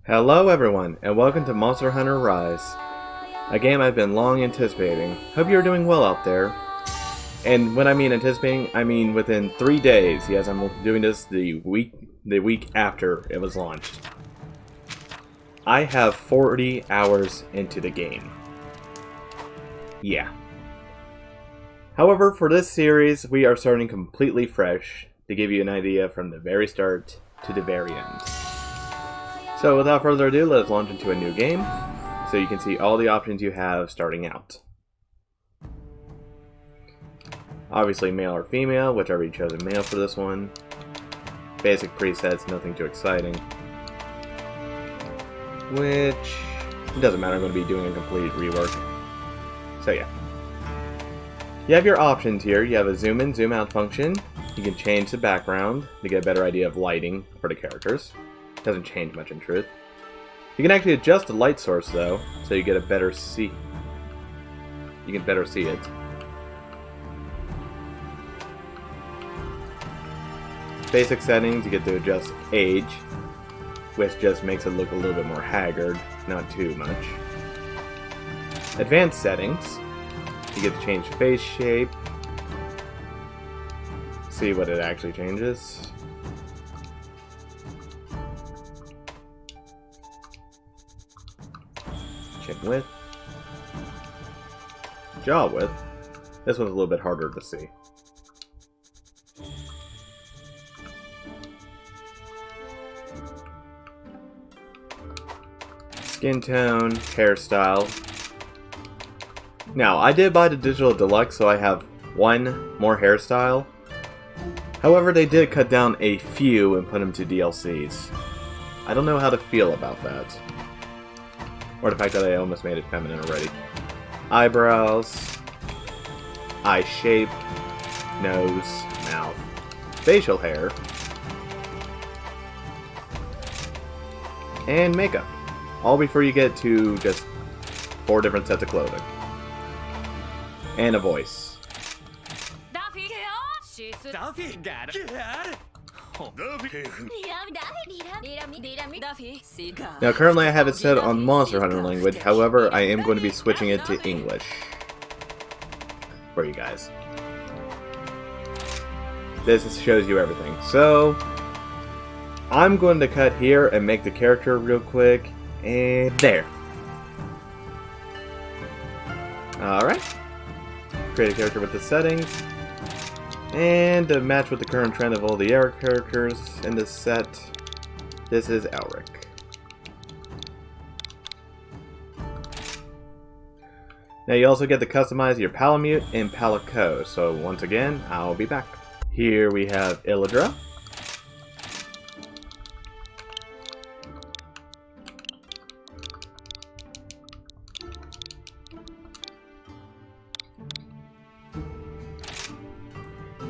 Hello everyone, and welcome to Monster Hunter Rise, a game I've been long anticipating. Hope you're doing well out there. And when I mean anticipating, I mean within 3 days. Yes, I'm doing this the week after it was launched. I have 40 hours into the game. Yeah. However, for this series, we are starting completely fresh to give you an idea from the very start to the very end. So without further ado, let's launch into a new game, so you can see all the options you have starting out. Obviously male or female, whichever you chose a male for this one. Basic presets, nothing too exciting. Which, it doesn't matter, I'm going to be doing a complete rework. So yeah. You have your options here. You have a zoom in, zoom out function. You can change the background to get a better idea of lighting for the characters. Doesn't change much in truth. You can actually adjust the light source though, so you get a better see. You can better see it. Basic settings, you get to adjust age, which just makes it look a little bit more haggard, not too much. Advanced settings, you get to change face shape. See what it actually changes. Chin width. Jaw width. This one's a little bit harder to see. Skin tone, hairstyle. Now, I did buy the digital deluxe, so I have one more hairstyle. However, they did cut down a few and put them to DLCs. I don't know how to feel about that. Or the fact that I almost made it feminine already. Eyebrows, eye shape, nose, mouth, facial hair, and makeup. All before you get to just 4 different sets of clothing. And a voice. Now currently I have it set on Monster Hunter language, however I am going to be switching it to English for you guys. This shows you everything. So I'm going to cut here and make the character real quick, and there. Alright. Create a character with the settings. And to match with the current trend of all the Eric characters in this set, this is Elric. Now you also get to customize your Palamute and Palico, so once again, I'll be back. Here we have Illidra.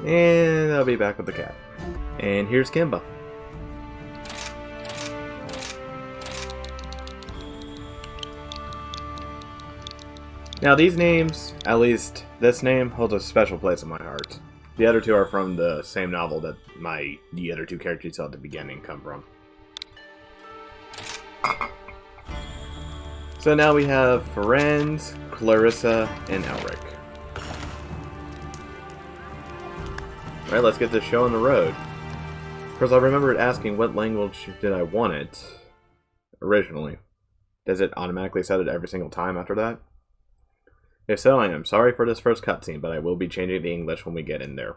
And I'll be back with the cat. And here's Kimba. Now these names, at least this name, holds a special place in my heart. The other two are from the same novel that the other 2 characters you saw at the beginning come from. So now we have Ferenz, Clarissa, and Elric. Alright, let's get this show on the road. Of course, I remembered asking what language did I want it originally. Does it automatically set it every single time after that? If so, I am sorry for this first cutscene, but I will be changing the English when we get in there.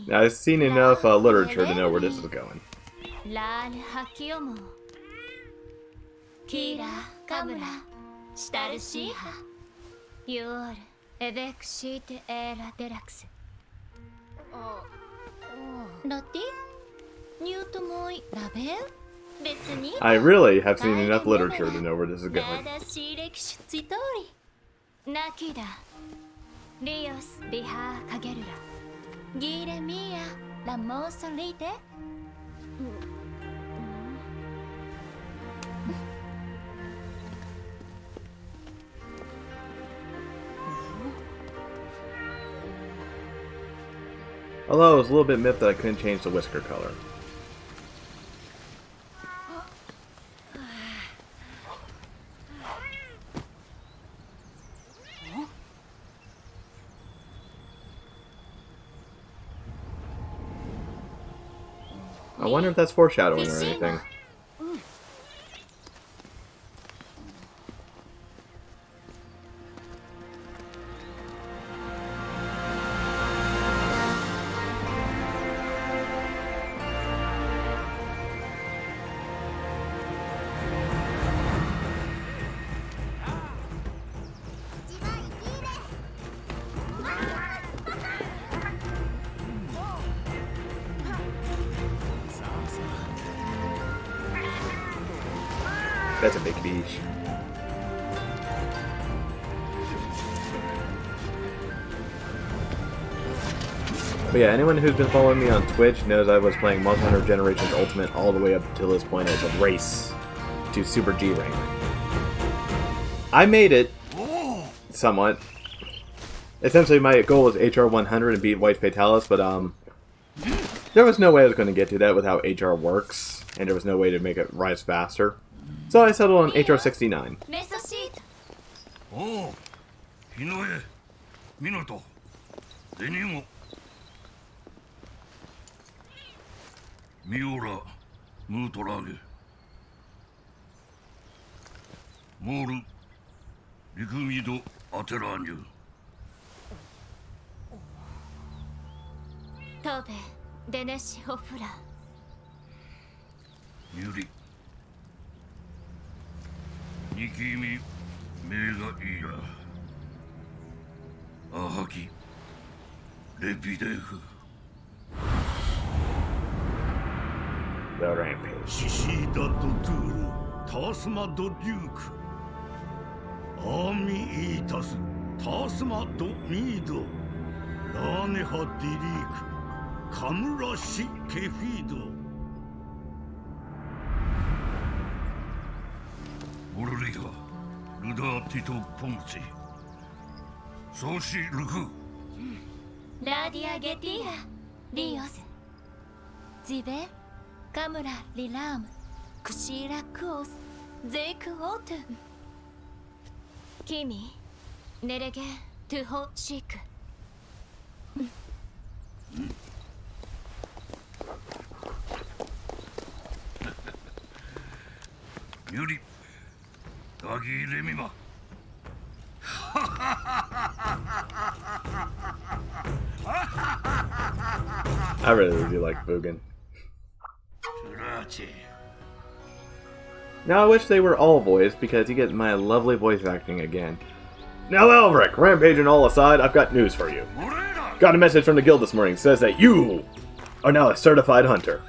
Now, I've seen enough literature to know where this is going. I really have seen enough literature to know where this is going. Although I was a little bit miffed that I couldn't change the whisker color. I wonder if that's foreshadowing or anything. That's a big beach. But yeah, anyone who's been following me on Twitch knows I was playing Monster Hunter Generations Ultimate all the way up to this point as a race to Super G rank. I made it, somewhat. Essentially, my goal was HR 100 and beat White Fatalis, but there was no way I was going to get to that with how HR works, and there was no way to make it rise faster. So I settled on HR 69. Oh, Hinoe, Minato, Denimo, Miura, Mutorage, Moru, Rikumido, Ateranyu. Tobe, Deneshi Hofura. Yuri. Nikimi, Mega Ira. Ahaki, Lepideku. The Rampage. Shishida Doturu, Tasma do Duke. Ami Itas, Tasma do Mido. Raneha Diriku, Kamurashi Kefido. Ulriga, Luda Tito Ponzi. Soshi Luku. Radia Getira, Rios. Zibe, Kamura Lilam, Kushira Kuos, Zeku Otu. Kimi, Nerege, Tuho Shik. Yuri, Dagi Remima. I really do like Fugen. Now I wish they were all voiced because you get my lovely voice acting again. Now Elric, rampaging all aside, I've got news for you. Got a message from the guild this morning. It says that you are now a certified hunter.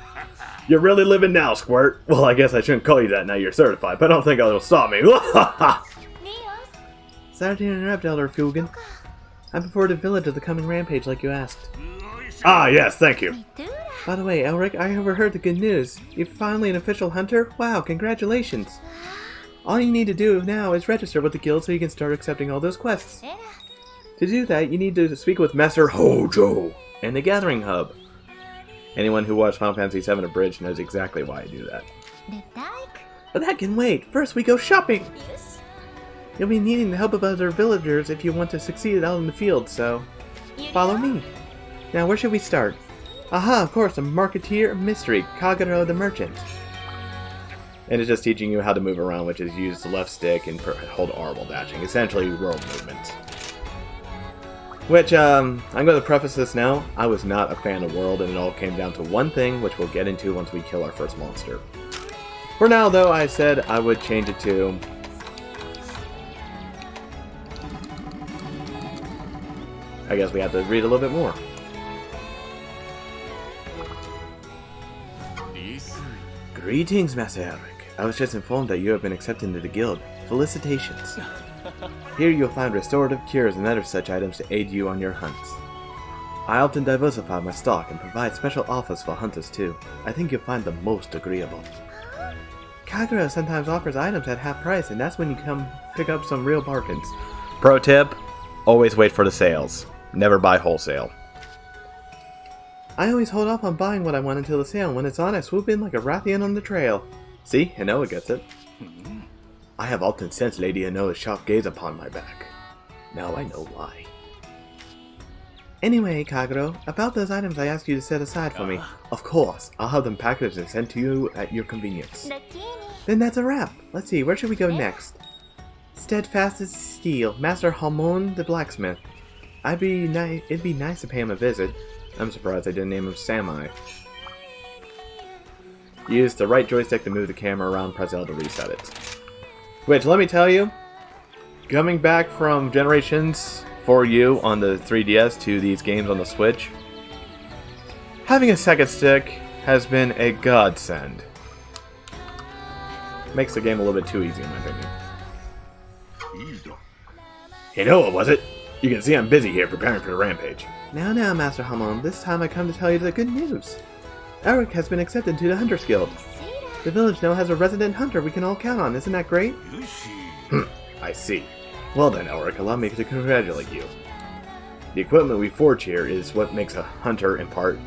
You're really living now, Squirt. Well, I guess I shouldn't call you that now you're certified, but I don't think it'll stop me. Sorry to interrupt, Elder Fugen. I'm before the village of the coming rampage like you asked. Ah, yes, thank you. By the way, Elric, I overheard the good news. You're finally an official hunter? Wow, congratulations. All you need to do now is register with the guild so you can start accepting all those quests. To do that, you need to speak with Messer Hojo in the Gathering Hub. Anyone who watched Final Fantasy VII Abridged knows exactly why I do that. But that can wait. First, we go shopping. You'll be needing the help of other villagers if you want to succeed out in the field, so follow me. Now, where should we start? Aha, of course, a marketeer mystery, Kagero the merchant. And it's just teaching you how to move around, which is use the left stick and hold R while dashing. Essentially, world movement. Which, I'm going to preface this now. I was not a fan of World, and it all came down to one thing, which we'll get into once we kill our first monster. For now, though, I said I would change it to... I guess we have to read a little bit more. Greetings, Master Eric. I was just informed that you have been accepted into the guild. Felicitations. Here you'll find restorative cures and other such items to aid you on your hunts. I often diversify my stock and provide special offers for hunters too. I think you'll find them most agreeable. Kagura sometimes offers items at half price, and that's when you come pick up some real bargains. Pro tip, always wait for the sales. Never buy wholesale. I always hold off on buying what I want until the sale. When it's on, I swoop in like a Rathian on the trail. See? Anoa gets it. I have often sensed Lady Anoa's sharp gaze upon my back. Now I know why. Anyway, Kaguro, about those items I asked you to set aside for me. Of course, I'll have them packaged and sent to you at your convenience. Then that's a wrap. Let's see, where should we go next? Steadfast as steel, Master Hamon the blacksmith. It'd be nice to pay him a visit. I'm surprised I didn't name him Samai. Use the right joystick to move the camera around, press L to reset it. Which, let me tell you, coming back from Generations for you on the 3DS to these games on the Switch, having a second stick has been a godsend. Makes the game a little bit too easy in my opinion. Hey Noah, was it? You can see I'm busy here preparing for the rampage. Now, Master Hamon, this time I come to tell you the good news. Eric has been accepted to the Hunters Guild. The village now has a resident hunter we can all count on, isn't that great? I see. Well then, Elric, allow me to congratulate you. The equipment we forge here is what makes a hunter in part,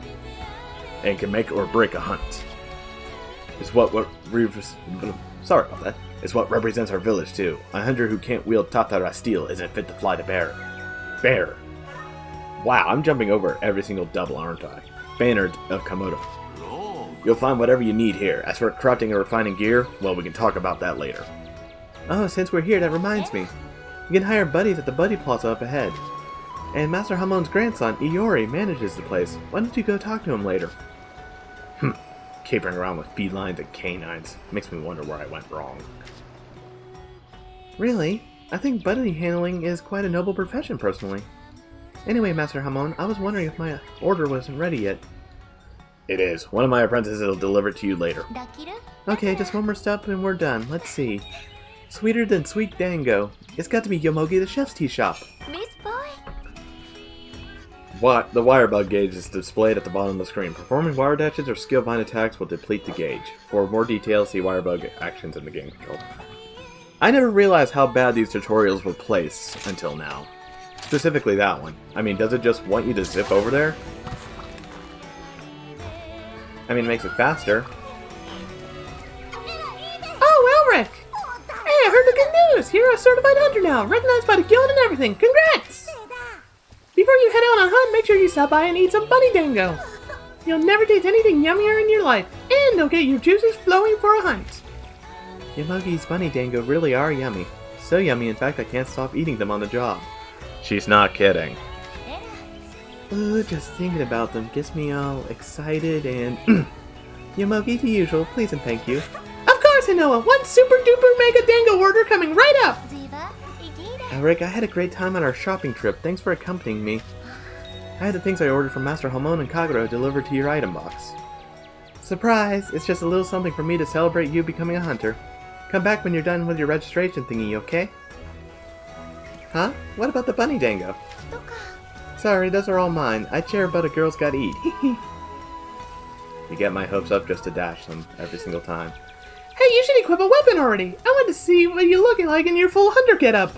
and can make or break a hunt. It's what sorry about that. It's what represents our village too. A hunter who can't wield Tatara steel isn't fit to fly the bear. Bear. Wow, I'm jumping over every single double, aren't I? Banner of Komodo. You'll find whatever you need here. As for crafting and refining gear, well, we can talk about that later. Oh, since we're here, that reminds me. You can hire buddies at the Buddy Plaza up ahead. And Master Hamon's grandson, Iori, manages the place. Why don't you go talk to him later? Capering around with felines and canines. Makes me wonder where I went wrong. Really? I think buddy handling is quite a noble profession, personally. Anyway, Master Hamon, I was wondering if my order wasn't ready yet. It is. One of my apprentices will deliver it to you later. Okay, just one more step and we're done. Let's see. Sweeter than sweet dango. It's got to be Yomogi the chef's tea shop. What? The wire bug gauge is displayed at the bottom of the screen. Performing wire dashes or skill vine attacks will deplete the gauge. For more details, see wire bug actions in the game control. I never realized how bad these tutorials were placed until now. Specifically that one. I mean, does it just want you to zip over there? I mean, it makes it faster. Oh, Elric! Hey, I heard the good news! You're a certified hunter now, recognized by the guild and everything. Congrats! Before you head out on a hunt, make sure you stop by and eat some bunny dango. You'll never taste anything yummier in your life, and they'll get your juices flowing for a hunt. Yomogi's bunny dango really are yummy. So yummy, in fact, I can't stop eating them on the job. She's not kidding. Ooh, just thinking about them gets me all excited and... Yomogi, the usual, please and thank you. Of course, Anoa! One super duper mega dango order coming right up! Rick, I had a great time on our shopping trip. Thanks for accompanying me. I had the things I ordered from Master Hamon and Kaguro delivered to your item box. Surprise! It's just a little something for me to celebrate you becoming a hunter. Come back when you're done with your registration thingy, okay? Huh? What about the bunny dango? Sorry, those are all mine. I share but a girl's gotta eat. You get my hopes up just to dash them every single time. Hey, you should equip a weapon already! I want to see what you're looking like in your full hunter getup!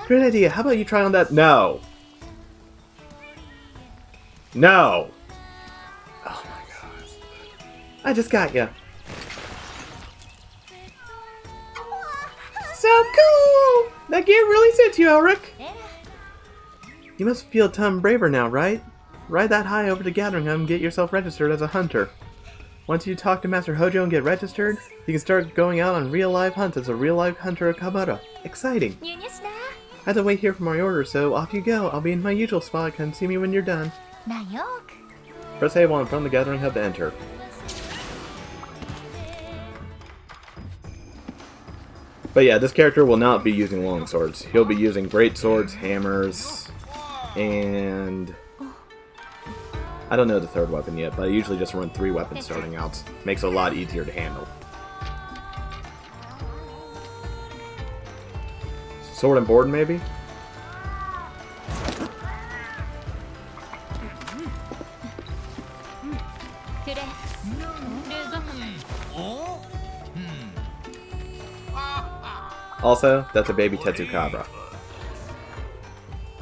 Great idea, how about you try on that? No! No! Oh my god. I just got ya. So cool! That gear really suits you, Elric! You must feel a ton braver now, right? Ride that high over to Gatheringham and get yourself registered as a hunter. Once you talk to Master Hojo and get registered, you can start going out on real-life hunts as a real-life hunter of Kamura. Exciting! 入入しな I have to wait here for my order, so off you go. I'll be in my usual spot. Come see me when you're done. なよく Press A1 in front of the gathering hub to enter. But yeah, this character will not be using long swords. He'll be using great swords, hammers, and I don't know the third weapon yet, but I usually just run 3 weapons starting out. Makes it a lot easier to handle. Sword and board, maybe? くれルゴ Also, that's a baby Tetsukabra.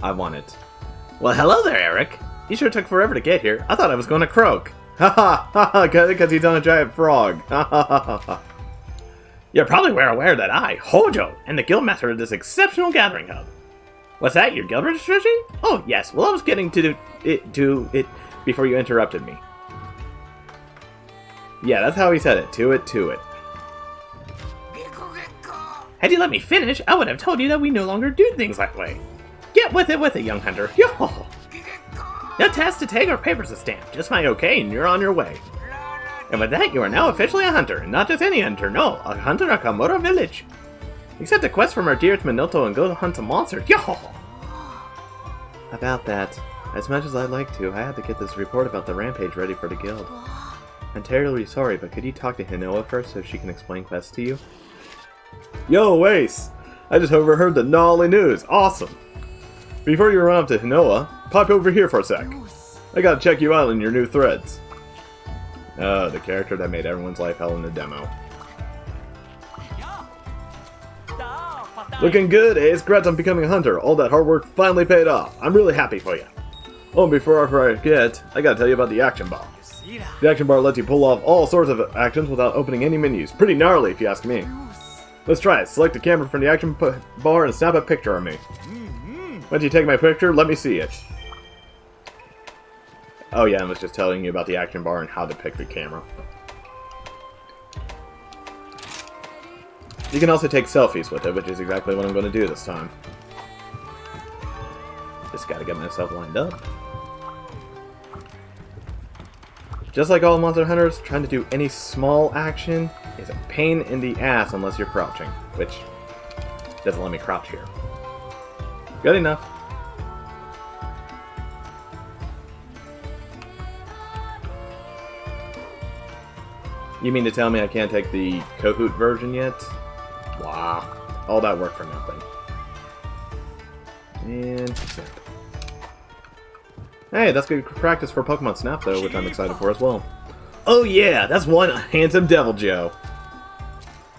I want it. Well, hello there, Eric. You sure took forever to get here. I thought I was going to croak. Ha ha ha, because he's on a giant frog. Ha ha ha ha. You're probably well aware that I, Hojo, am the guildmaster of this exceptional gathering hub. What's that, your guild registration? Oh, yes. Well, I was getting to it before you interrupted me. Yeah, that's how he said it. To it. Had you let me finish, I would have told you that we no longer do things that way. Get with it, young hunter. Yo! No tasks to take or papers to stamp. Just my okay, and you're on your way. And with that, you are now officially a hunter, and not just any hunter, no, a hunter of Kamura village. Accept a quest from our dearest Minoto and go to hunt some monsters. Yo! About that, as much as I'd like to, I have to get this report about the rampage ready for the guild. I'm terribly sorry, but could you talk to Hinoa first so she can explain quests to you? Yo, Ace! I just overheard the gnarly news. Awesome! Before you run up to Hinoa, pop over here for a sec. I gotta check you out in your new threads. Oh, the character that made everyone's life hell in the demo. Looking good, Ace. Congrats on becoming a hunter. All that hard work finally paid off. I'm really happy for you. Oh, and before I forget, I gotta tell you about the action bar. The action bar lets you pull off all sorts of actions without opening any menus. Pretty gnarly, if you ask me. Let's try it. Select the camera from the action bar and snap a picture of me. Once you take my picture, let me see it. Oh yeah, I was just telling you about the action bar and how to pick the camera. You can also take selfies with it, which is exactly what I'm going to do this time. Just gotta get myself lined up. Just like all Monster Hunters, trying to do any small action is a pain in the ass unless you're crouching, which doesn't let me crouch here. Good enough. You mean to tell me I can't take the Kahoot version yet? Wow. All that work for nothing. And snap. Hey, that's good practice for Pokemon Snap, though, which I'm excited for as well. Oh yeah, that's one handsome Devil Joe.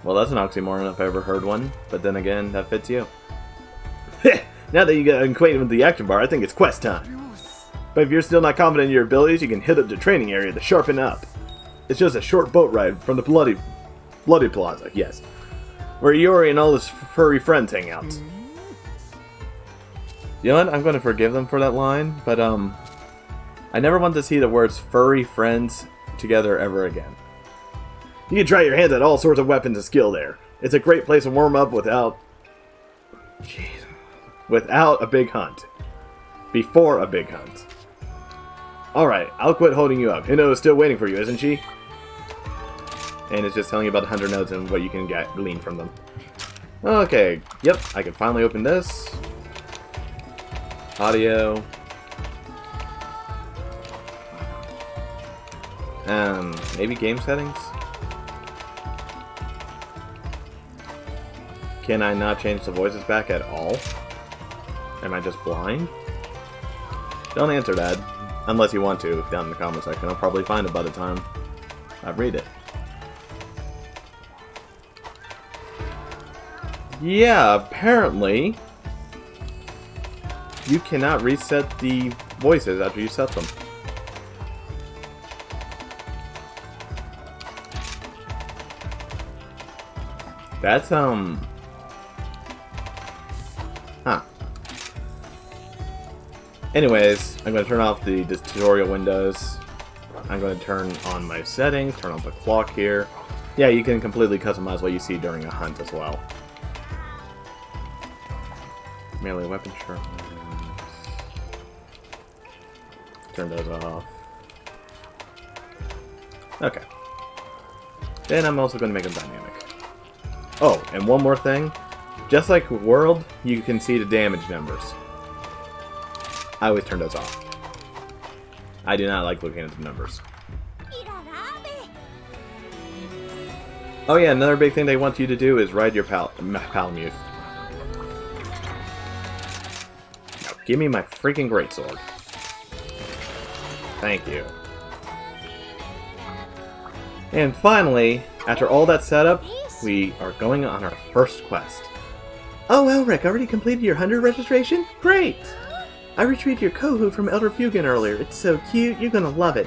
Well, that's an oxymoron if I ever heard one, but then again, that fits you. Now that you get acquainted with the action bar, I think it's quest time. But if you're still not confident in your abilities, you can hit up the training area to sharpen up. It's just a short boat ride from the Bloody Plaza, yes. Where Yori and all his furry friends hang out. You know what? I'm going to forgive them for that line, but I never want to see the words furry friends together ever again. You can try your hands at all sorts of weapons and skill there. It's a great place to warm up without a big hunt. Before a big hunt. Alright, I'll quit holding you up. Hino is still waiting for you, isn't she? And it's just telling you about the 100 nodes and what you can glean from them. Okay, yep, I can finally open this. Audio. Maybe game settings? Can I not change the voices back at all? Am I just blind? Don't answer that. Unless you want to, down in the comment section. I'll probably find it by the time I read it. Yeah, apparently you cannot reset the voices after you set them. That's, Huh. Anyways, I'm going to turn off the tutorial windows. I'm going to turn on my settings, turn on the clock here. Yeah, you can completely customize what you see during a hunt as well. Melee weapon sharpness. Turn those off. Okay. Then I'm also going to make them dynamic. Oh, and one more thing. Just like World, you can see the damage numbers. I always turn those off. I do not like looking at the numbers. Oh yeah, another big thing they want you to do is ride your Palamute. Now give me my freaking greatsword. Thank you. And finally, after all that setup, we are going on our first quest. Oh, Elric, already completed your hunter registration? Great! I retrieved your Kohoot from Elder Fugan earlier. It's so cute, you're gonna love it.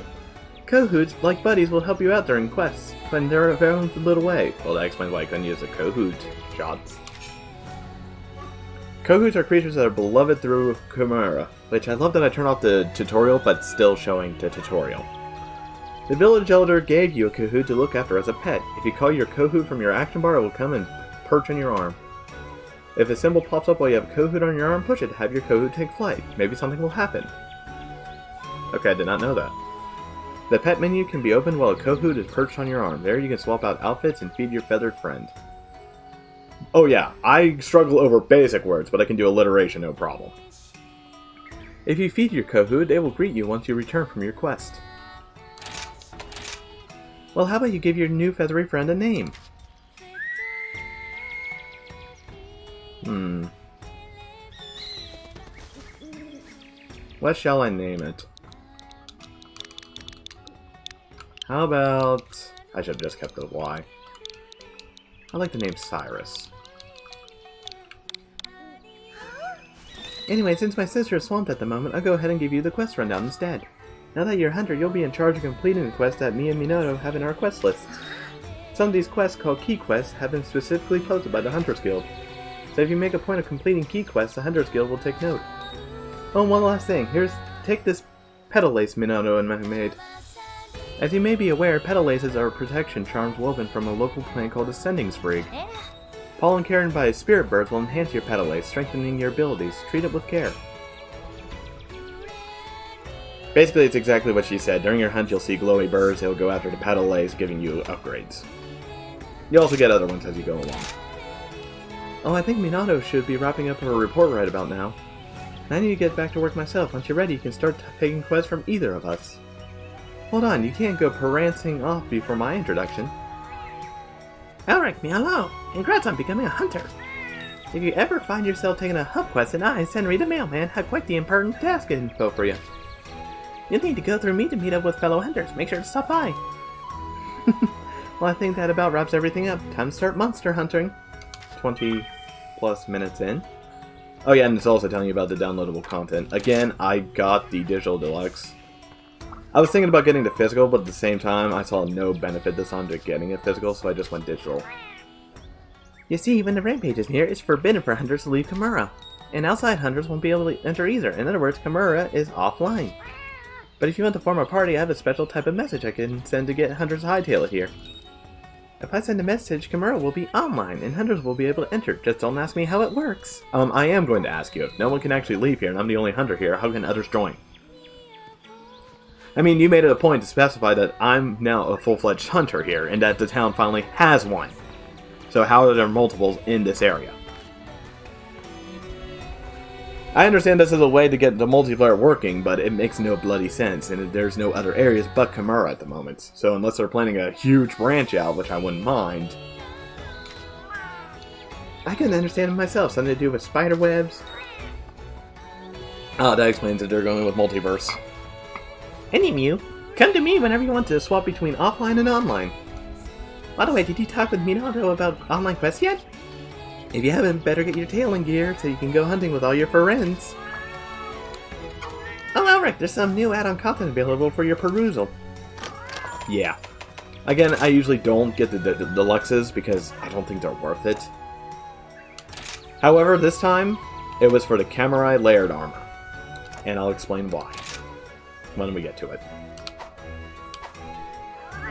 Kohoots, like buddies, will help you out during quests, when they're their own little way. Well, that explains why I couldn't use the Kohoot shots. Kohoots are creatures that are beloved through Chimera, which I love that I turned off the tutorial, but still showing the tutorial. The village elder gave you a Kohoot to look after as a pet. If you call your Kohoot from your action bar, it will come and perch on your arm. If a symbol pops up while you have a Kohoot on your arm, push it to have your Kohoot take flight. Maybe something will happen. Okay, I did not know that. The pet menu can be opened while a Kohoot is perched on your arm. There you can swap out outfits and feed your feathered friend. Oh yeah, I struggle over basic words, but I can do alliteration no problem. If you feed your Kohoot, they will greet you once you return from your quest. Well, how about you give your new feathery friend a name? What shall I name it? How about... I should have just kept the Y. I like the name Cyrus. Anyway, since my sister is swamped at the moment, I'll go ahead and give you the quest rundown instead. Now that you're a hunter, you'll be in charge of completing the quests that me and Minato have in our quest lists. Some of these quests, called key quests, have been specifically posted by the Hunters Guild. So if you make a point of completing key quests, the Hunters Guild will take note. Oh, and one last thing. Take this petal lace Minato and I made. As you may be aware, petal laces are protection charms woven from a local plant called a sending sprig. Pollen carried by spirit birds will enhance your petal lace, strengthening your abilities. Treat it with care. Basically, it's exactly what she said. During your hunt, you'll see glowy birds. They'll go after the petal lace, giving you upgrades. You also get other ones as you go along. Oh, I think Minato should be wrapping up her report right about now. I need to get back to work myself. Once you're ready, you can start taking quests from either of us. Hold on, you can't go prancing off before my introduction. Elric, me hello! Congrats on becoming a hunter! If you ever find yourself taking a hub quest, then I, Senri the Mailman, have quite the important task info for you. You'll need to go through me to meet up with fellow hunters. Make sure to stop by. Well, I think that about wraps everything up. Time to start monster hunting. 20 plus minutes in. Oh yeah, and it's also telling you about the downloadable content. Again, I got the digital deluxe. I was thinking about getting the physical, but at the same time, I saw no benefit this time to getting it physical, so I just went digital. You see, when the rampage is near, it's forbidden for hunters to leave Chimera. And outside hunters won't be able to enter either. In other words, Chimera is offline. But if you want to form a party, I have a special type of message I can send to get hunters to hightail it here. If I send a message, Chimera will be online, and hunters will be able to enter. Just don't ask me how it works. I am going to ask you. If no one can actually leave here, and I'm the only hunter here, how can others join? I mean, you made it a point to specify that I'm now a full-fledged hunter here, and that the town finally has one. So how are there multiples in this area? I understand this is a way to get the multiplayer working, but it makes no bloody sense, and there's no other areas but Chimera at the moment. So unless they're planning a huge branch out, which I wouldn't mind... I couldn't understand it myself. Something to do with spider webs? Ah, that explains that they're going with multiverse. Any Mew, come to me whenever you want to swap between offline and online. By the way, did you talk with Minato about online quests yet? If you haven't, better get your tail in gear so you can go hunting with all your friends. Oh, Elric, there's some new add-on content available for your perusal. Yeah. Again, I usually don't get the deluxes because I don't think they're worth it. However, this time, it was for the Camurai layered armor. And I'll explain why when we get to it.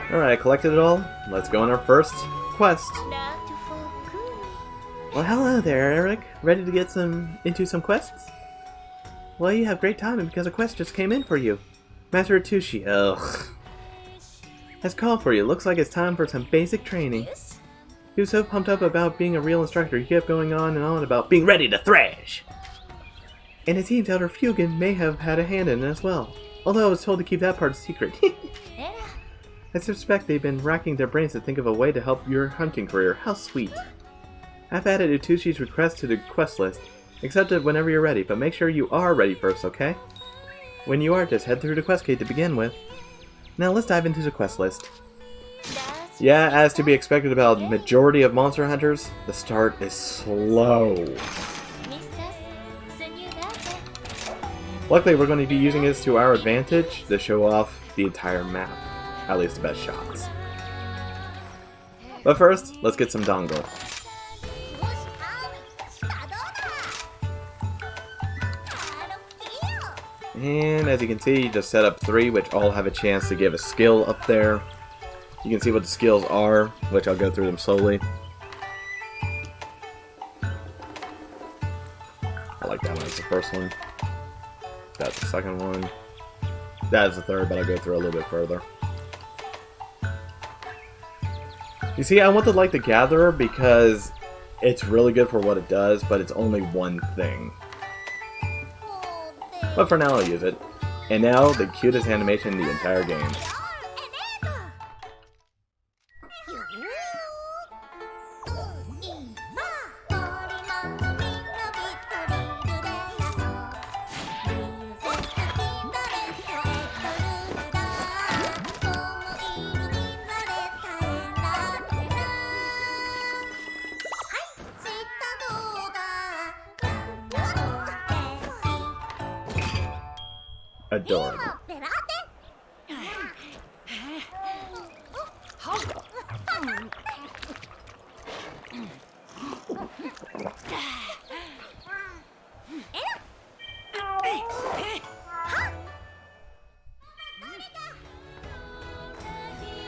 Alright, I collected it all. Let's go on our first quest. ラートフォーク Well, hello there, Eric. Ready to get into some quests? Well, you have great timing because a quest just came in for you. Master Atushi, has called for you. Looks like it's time for some basic training. He was so pumped up about being a real instructor, he kept going on and on about being ready to thrash. And it seems Elder Fugan may have had a hand in it as well. Although I was told to keep that part a secret. エラ I suspect they've been racking their brains to think of a way to help your hunting career. How sweet. I've added Utushi's request to the quest list. Accept it whenever you're ready, but make sure you are ready first, okay? When you are, just head through the quest gate to begin with. Now let's dive into the quest list. Yeah, as to be expected about the majority of Monster Hunters, the start is slow. ミスタススニューダート Luckily, we're going to be using this to our advantage to show off the entire map. At least the best shots. But first, let's get some dongle. よし稼働だ And as you can see, you just set up 3, which all have a chance to give a skill up there. You can see what the skills are, which I'll go through them slowly. I like that one as the first one. That's the second one. That is the third, but I'll go through a little bit further. You see, I want to like the Gatherer because it's really good for what it does, but it's only one thing. But for now, I'll use it. And now, the cutest animation in the entire game. Adorable.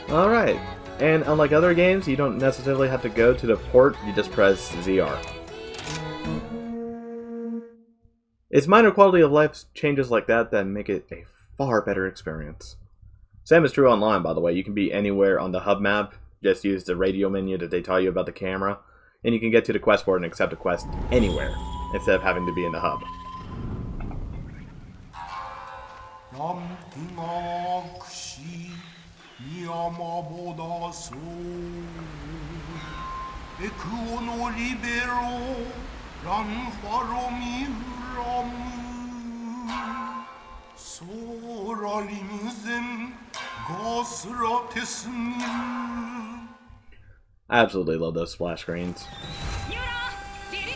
Alright, and unlike other games, you don't necessarily have to go to the port, you just press ZR. It's minor quality of life changes like that that make it a far better experience. Same is true online, by the way. You can be anywhere on the hub map, just use the radio menu that they tell you about the camera, and you can get to the quest board and accept a quest anywhere, instead of having to be in the hub. I absolutely love those splash screens.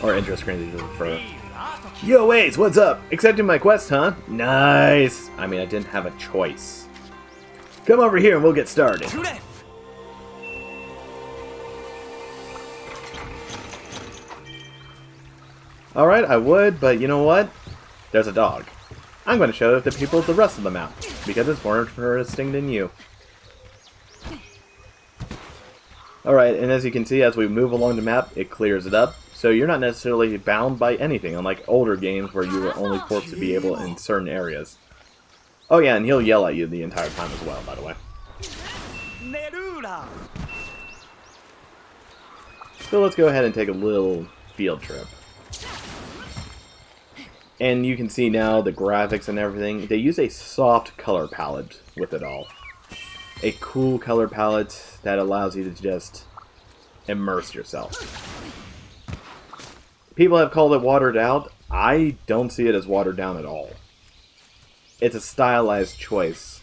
Or intro screens if you prefer. Yo, Ace, what's up? Accepting my quest, huh? Nice! I mean, I didn't have a choice. Come over here and we'll get started. Alright, I would, but you know what? There's a dog. I'm going to show it to people the rest of the map, because it's more interesting than you. Alright, and as you can see, as we move along the map, it clears it up, so you're not necessarily bound by anything, unlike older games where you were only forced to be able in certain areas. Oh yeah, and he'll yell at you the entire time as well, by the way. So let's go ahead and take a little field trip. And you can see now the graphics and everything. They use a soft color palette with it all. A cool color palette that allows you to just immerse yourself. People have called it watered out. I don't see it as watered down at all. It's a stylized choice,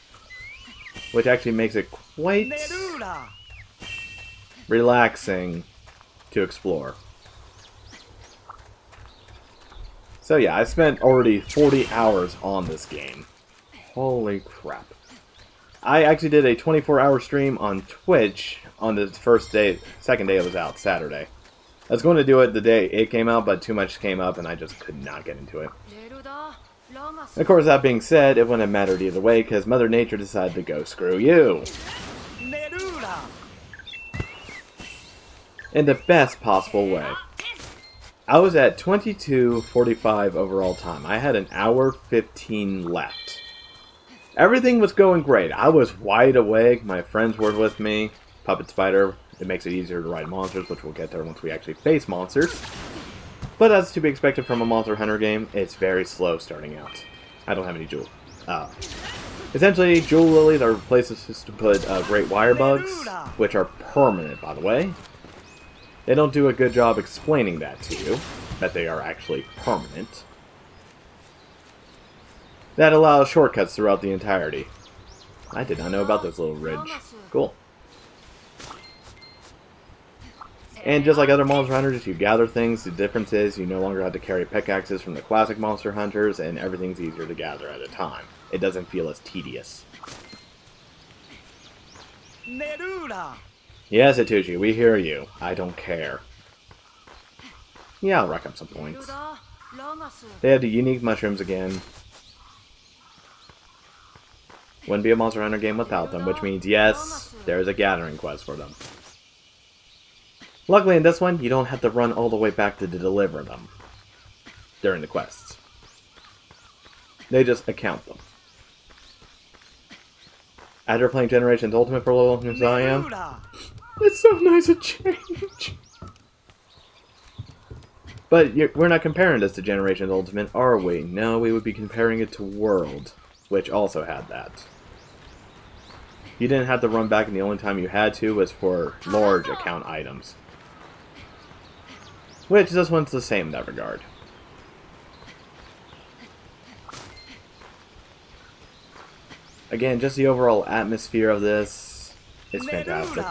which actually makes it quite relaxing to explore. So yeah, I spent already 40 hours on this game. Holy crap. I actually did a 24-hour stream on Twitch on the second day it was out, Saturday. I was going to do it the day it came out, but too much came up and I just could not get into it. Of course, that being said, it wouldn't have mattered either way, because Mother Nature decided to go screw you. in the best possible way. I was at 22:45 overall time. I had an hour 15 left. Everything was going great. I was wide awake. My friends were with me. Puppet Spider. It makes it easier to ride monsters, which we'll get there once we actually face monsters. But as to be expected from a Monster Hunter game, it's very slow starting out. I don't have any jewel. Essentially, jewel lilies are places to put great wire bugs, which are permanent, by the way. They don't do a good job explaining that to you, that they are actually permanent. That allows shortcuts throughout the entirety. I did not know about this little ridge. Cool. And just like other Monster Hunters, you gather things. The difference is you no longer have to carry pickaxes from the classic Monster Hunters, and everything's easier to gather at a time. It doesn't feel as tedious. Yes, Ituchi, we hear you. I don't care. Yeah, I'll rack up some points. They have the unique mushrooms again. Wouldn't be a Monster Hunter game without them, which means, yes, there's a gathering quest for them. Luckily in this one, you don't have to run all the way back to deliver them during the quests. They just account them. After playing Generations Ultimate for a little as I am, it's so nice a change. But we're not comparing this to Generations Ultimate, are we? No, we would be comparing it to World, which also had that. You didn't have to run back, and the only time you had to was for large account items. Which, this one's the same in that regard. Again, just the overall atmosphere of this is fantastic.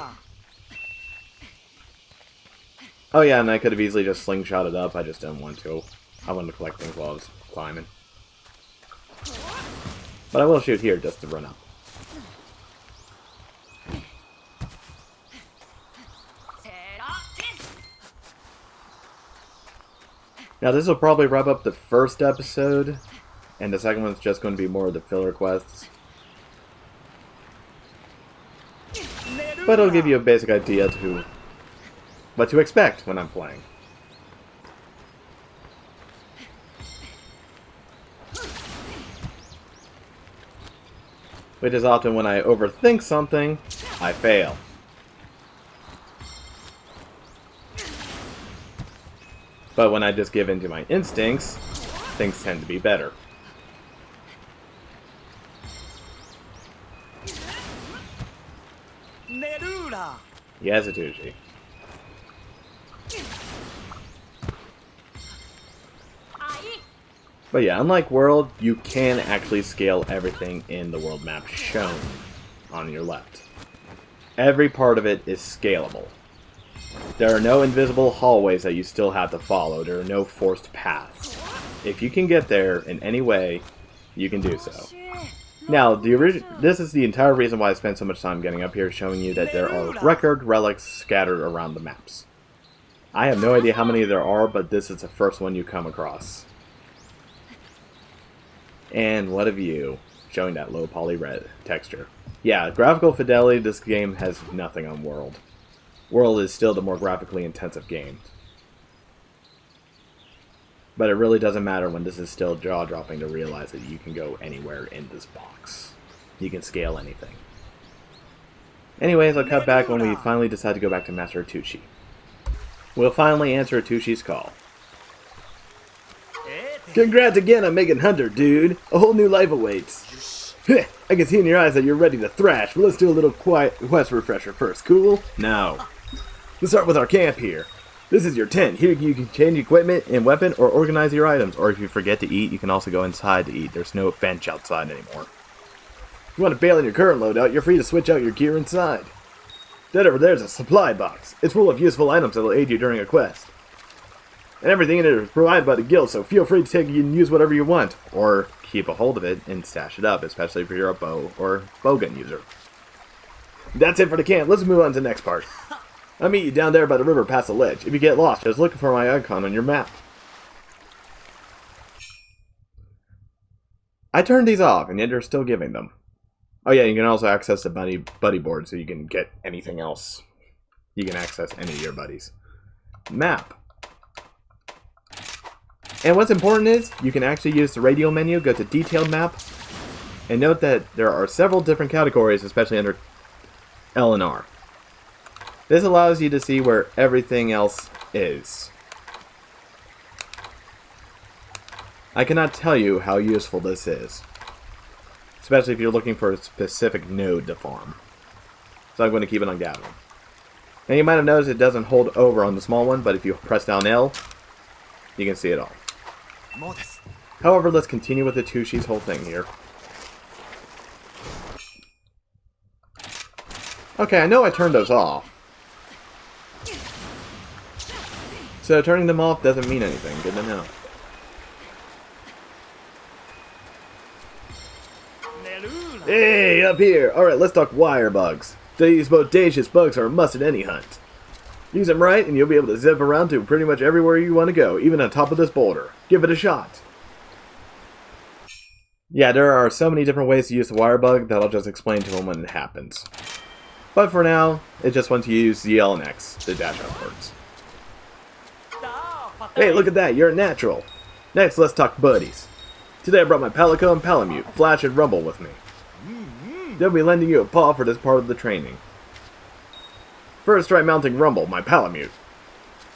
Oh yeah, and I could have easily just slingshotted up, I just didn't want to. I wanted to collect things while I was climbing. But I will shoot here just to run up. Now this will probably wrap up the first episode, and the second one's just going to be more of the filler quests. But it'll give you a basic idea to what to expect when I'm playing. Which is often when I overthink something, I fail. But when I just give in to my instincts, things tend to be better. Yes, Ituchi. But yeah, unlike World, you can actually scale everything in the world map shown on your left. Every part of it is scalable. There are no invisible hallways that you still have to follow. There are no forced paths. If you can get there in any way, you can do so. Now, this is the entire reason why I spent so much time getting up here, showing you that there are record relics scattered around the maps. I have no idea how many there are, but this is the first one you come across. And what a view, showing that low poly red texture. Yeah, graphical fidelity, this game has nothing on World. World is still the more graphically intensive game. But it really doesn't matter when this is still jaw-dropping to realize that you can go anywhere in this box. You can scale anything. Anyways, I'll cut back when we finally decide to go back to Master Ituchi. We'll finally answer Ituchi's call. Congrats again on making Hunter, dude! A whole new life awaits. I can see in your eyes that you're ready to thrash, but let's do a little quiet quest refresher first, cool? No. Let's start with our camp here. This is your tent. Here you can change equipment and weapon or organize your items. Or if you forget to eat, you can also go inside to eat. There's no bench outside anymore. If you want to bail on your current loadout, you're free to switch out your gear inside. That over there's a supply box. It's full of useful items that will aid you during a quest. And everything in it is provided by the guild, so feel free to take and use whatever you want. Or keep a hold of it and stash it up, especially if you're a bow or bowgun user. That's it for the camp. Let's move on to the next part. I'll meet you down there by the river past the ledge. If you get lost, just look for my icon on your map. I turned these off, and yet you're still giving them. Oh yeah, you can also access the buddy board so you can get anything else. you can access any of your buddies. Map. And what's important is, you can actually use the radio menu, go to Detailed Map, and note that there are several different categories, especially under L and R. This allows you to see where everything else is. I cannot tell you how useful this is, especially if you're looking for a specific node to farm. So I'm going to keep it on gathering. Now you might have noticed it doesn't hold over on the small one, but if you press down L, you can see it all. However, let's continue with the Tushi's whole thing here. Okay, I know I turned those off. So turning them off doesn't mean anything. Good to know. Hey, up here! Alright, let's talk wire bugs. These bodacious bugs are a must at any hunt. Use them right, and you'll be able to zip around to pretty much everywhere you want to go, even on top of this boulder. Give it a shot. Yeah, there are so many different ways to use the wire bug that I'll just explain to them when it happens. But for now, it just wants to use ZL and X to dash upwards. Hey, look at that, you're a natural. Next, let's talk buddies. Today I brought my Palico and Palamute, Flash and Rumble with me. They'll be lending you a paw for this part of the training. First, try mounting Rumble, my Palamute.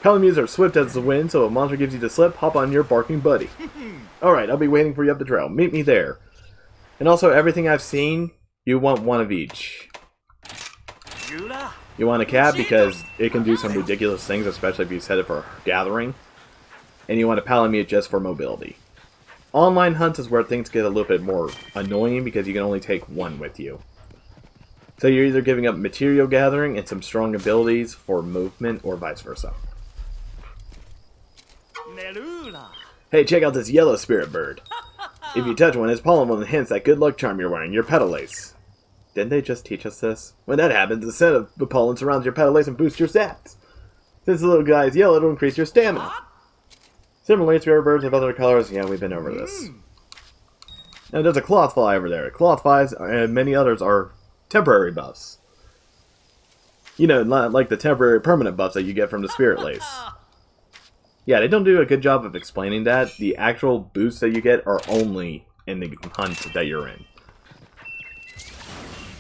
Palamutes are swift as the wind, so if a monster gives you the slip, hop on your barking buddy. Alright, I'll be waiting for you up the trail. Meet me there. And also, everything I've seen, you want one of each. You want a cat because it can do some ridiculous things, especially if you set it for gathering. And you want a Palamute just for mobility. Online hunts is where things get a little bit more annoying because you can only take one with you. So you're either giving up material gathering and some strong abilities for movement or vice versa. Hey, check out this yellow spirit bird. If you touch one, its pollen will enhance that good luck charm you're wearing, your petal lace. Didn't they just teach us this? When that happens, the scent of the pollen surrounds your petal lace and boosts your stats. Since the little guy is yellow, it'll increase your stamina. Similarly, spirit birds of other colors, yeah, we've been over this. Now there's a cloth fly over there. Cloth flies and many others are temporary buffs. You know, like the temporary permanent buffs that you get from the spirit lace. Yeah, they don't do a good job of explaining that. The actual boosts that you get are only in the hunt that you're in.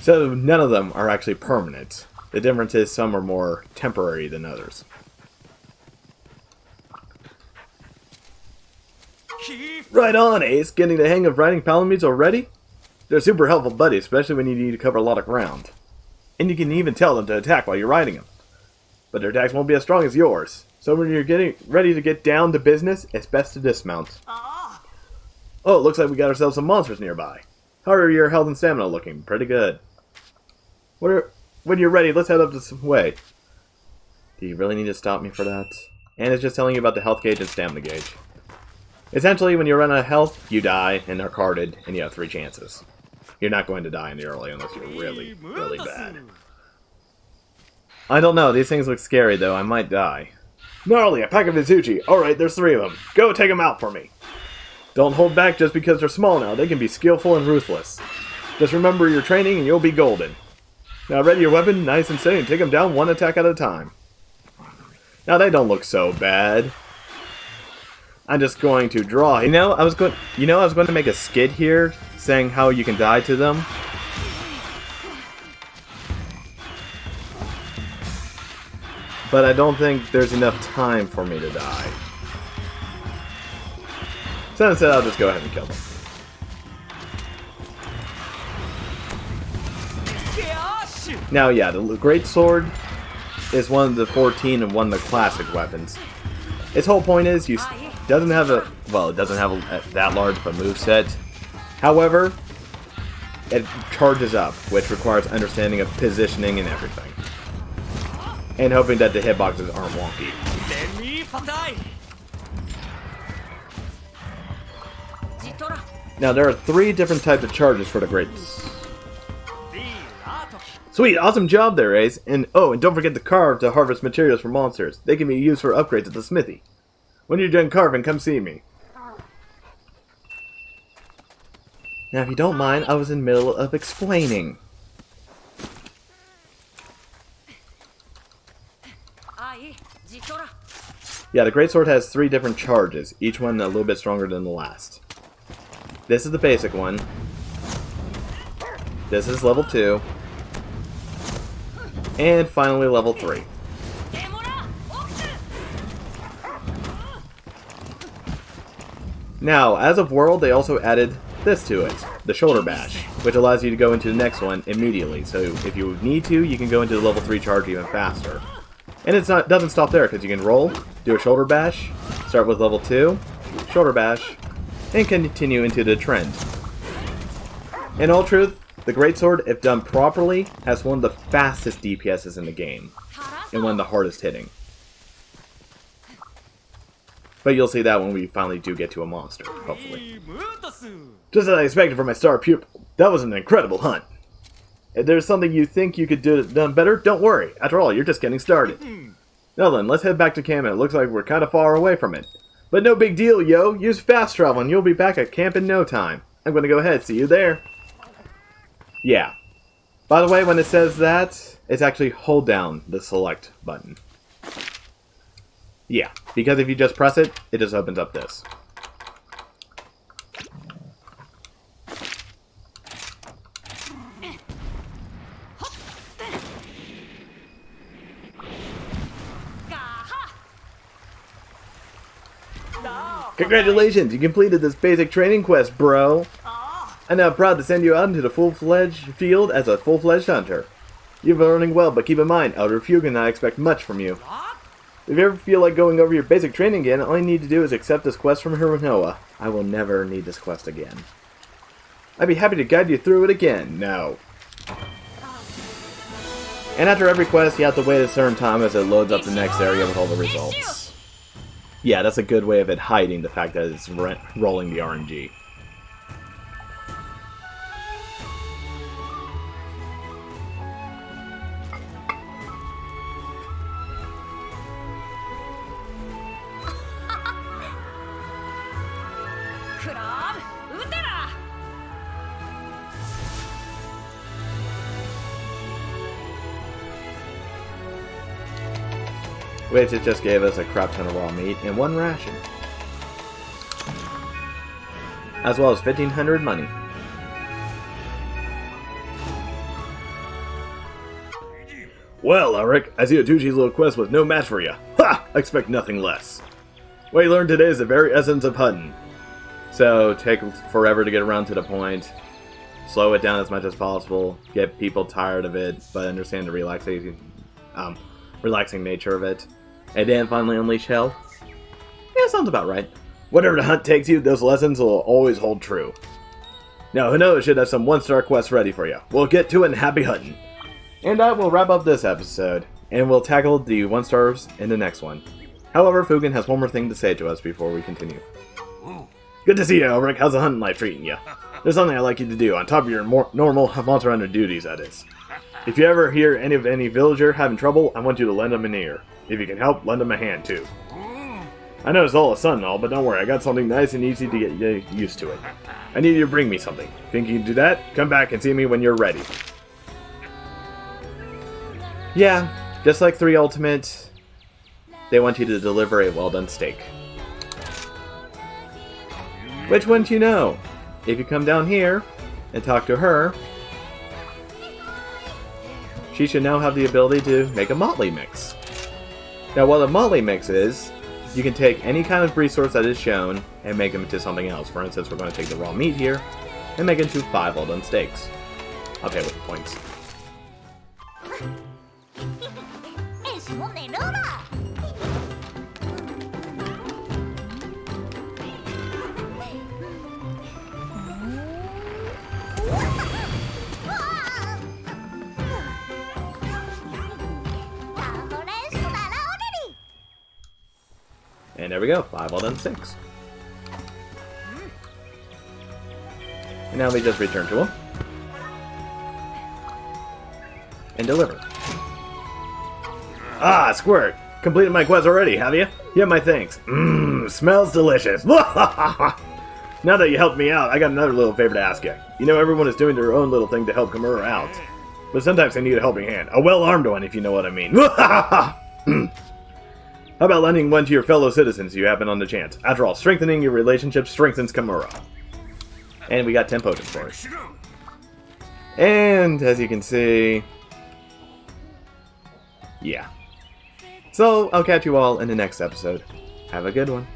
So none of them are actually permanent. The difference is some are more temporary than others. Right on, Ace! Getting the hang of riding Palamutes already? They're super helpful buddies, especially when you need to cover a lot of ground. And you can even tell them to attack while you're riding them. But their attacks won't be as strong as yours. So when you're getting ready to get down to business, it's best to dismount. Oh, looks like we got ourselves some monsters nearby. How are your health and stamina looking? Pretty good. When you're ready, let's head up this way. Do you really need to stop me for that? And it's just telling you about the health gauge and stamina gauge. Essentially, when you run out of health, you die and are carded, and you have 3 chances. You're not going to die in the early unless you're really, really bad. I don't know, these things look scary though, I might die. Gnarly, a pack of Izuchi. Alright, there's 3 of them. Go take them out for me. Don't hold back just because they're small now, they can be skillful and ruthless. Just remember your training and you'll be golden. Now ready your weapon, nice and steady, and take them down 1 attack at a time. Now they don't look so bad. I'm just going to draw. I was going to make a skit here saying how you can die to them. But I don't think there's enough time for me to die. So instead I'll just go ahead and kill them. Now yeah, the Great Sword is one of the 14 and one of the classic weapons. Its whole point is it doesn't have that large of a moveset. However, it charges up, which requires understanding of positioning and everything. And hoping that the hitboxes aren't wonky. Now there are 3 different types of charges for the Great. Sweet, awesome job there, Ace. And don't forget the carve to harvest materials for monsters. They can be used for upgrades at the smithy. When you're done carving, come see me. Now, if you don't mind, I was in the middle of explaining. Yeah, the greatsword has 3 different charges, each one a little bit stronger than the last. This is the basic one. This is level 2. And finally level 3. Now, as of World, they also added this to it, the shoulder bash, which allows you to go into the next one immediately. So if you need to, you can go into the level 3 charge even faster. And it doesn't stop there, because you can roll, do a shoulder bash, start with level 2, shoulder bash, and continue into the trend. In all truth, the greatsword, if done properly, has one of the fastest DPSs in the game, and one of the hardest hitting. But you'll see that when we finally do get to a monster, hopefully. Just as I expected from my star pupil, that was an incredible hunt. If there's something you think you could do done better, don't worry. After all, you're just getting started. Now then, let's head back to camp, and it looks like we're kind of far away from it. But no big deal, yo. Use fast travel, and you'll be back at camp in no time. I'm going to go ahead. See you there. Yeah. By the way, when it says that, it's actually hold down the select button. Yeah, because if you just press it, it just opens up this. Congratulations, you completed this basic training quest, bro! I'm now proud to send you out into the full-fledged field as a full-fledged hunter. You've been learning well, but keep in mind, Elder Fugue and I expect much from you. If you ever feel like going over your basic training again, all you need to do is accept this quest from Hironoa. I will never need this quest again. I'd be happy to guide you through it again. No. And after every quest, you have to wait a certain time as it loads up the next area with all the results. Yeah, that's a good way of it hiding the fact that it's rolling the RNG. Which it just gave us a crap ton of raw meat and 1 ration. As well as 1,500 money. Well, Eric, I see Otuchi's little quest was no match for you. Ha! I expect nothing less. What you learned today is the very essence of hunting. So, take forever to get around to the point. Slow it down as much as possible. Get people tired of it, but understand the relaxing nature of it. And then finally unleash hell? Yeah, sounds about right. Whatever the hunt takes you, those lessons will always hold true. Now, Hinoa should have some 1-star quests ready for you. We'll get to it and happy hunting. And that will wrap up this episode, and we'll tackle the 1-stars in the next one. However, Fugen has one more thing to say to us before we continue. Good to see you, Elric. How's the hunting life treating you? There's something I'd like you to do, on top of your normal Monster Hunter duties, that is. If you ever hear any villager having trouble, I want you to lend them an ear. If you can help, lend them a hand, too. I know it's all a sun and all, but don't worry, I got something nice and easy to get used to it. I need you to bring me something. Think you can do that? Come back and see me when you're ready. Yeah, just like 3 Ultimate, they want you to deliver a well-done steak. Which wouldn't you know? If you come down here and talk to her, she should now have the ability to make a motley mix. Now, what a motley mix is, you can take any kind of resource that is shown and make them into something else. For instance, we're going to take the raw meat here and make it into 5 well-done steaks. I'll pay with the points. And there we go, 5 well-done steaks. And now we just return to him. And deliver. Ah, Squirt! Completed my quest already, have you? Yeah, my thanks. Mmm, smells delicious. Now that you helped me out, I got another little favor to ask you. You know, everyone is doing their own little thing to help Gamera out. But sometimes they need a helping hand. A well-armed one, if you know what I mean. How about lending one to your fellow citizens you happen on the chance? After all, strengthening your relationship strengthens Kimura. And we got 10 potions for it. And, as you can see... yeah. So, I'll catch you all in the next episode. Have a good one.